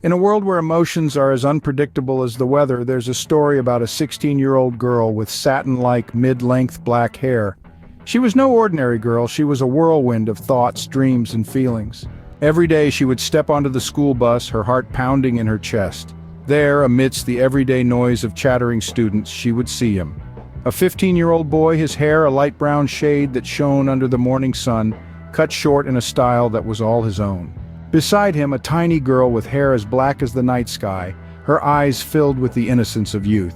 In a world where emotions are as unpredictable as the weather, there's a story about a 16-year-old girl with satin-like mid-length black hair. She was no ordinary girl, she was a whirlwind of thoughts, dreams, and feelings. Every day she would step onto the school bus, her heart pounding in her chest. There, amidst the everyday noise of chattering students, she would see him. A 15-year-old boy, his hair a light brown shade that shone under the morning sun, cut short in a style that was all his own. Beside him, a tiny girl with hair as black as the night sky, her eyes filled with the innocence of youth.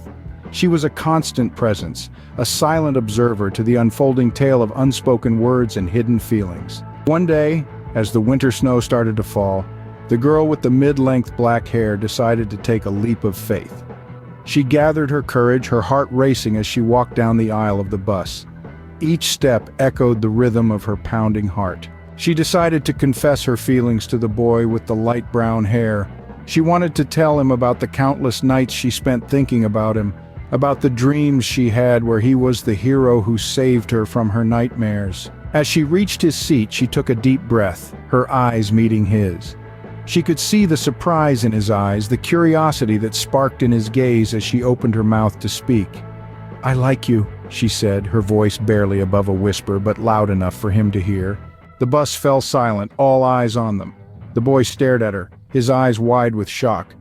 She was a constant presence, a silent observer to the unfolding tale of unspoken words and hidden feelings. One day, as the winter snow started to fall, the girl with the mid-length black hair decided to take a leap of faith. She gathered her courage, her heart racing as she walked down the aisle of the bus. Each step echoed the rhythm of her pounding heart. She decided to confess her feelings to the boy with the light brown hair. She wanted to tell him about the countless nights she spent thinking about him, about the dreams she had where he was the hero who saved her from her nightmares. As she reached his seat, she took a deep breath, her eyes meeting his. She could see the surprise in his eyes, the curiosity that sparked in his gaze as she opened her mouth to speak. "I like you," she said, her voice barely above a whisper but loud enough for him to hear. The bus fell silent, all eyes on them. The boy stared at her, his eyes wide with shock.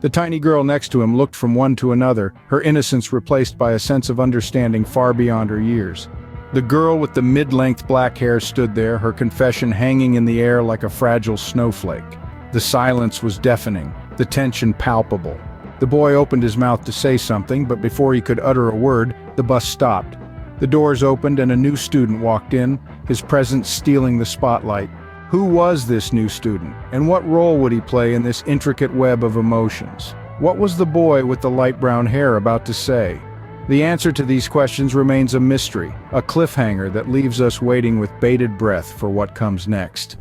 The tiny girl next to him looked from one to another, her innocence replaced by a sense of understanding far beyond her years. The girl with the mid-length black hair stood there, her confession hanging in the air like a fragile snowflake. The silence was deafening, the tension palpable. The boy opened his mouth to say something, but before he could utter a word, the bus stopped. The doors opened and a new student walked in, his presence stealing the spotlight. Who was this new student, and what role would he play in this intricate web of emotions? What was the boy with the light brown hair about to say? The answer to these questions remains a mystery, a cliffhanger that leaves us waiting with bated breath for what comes next.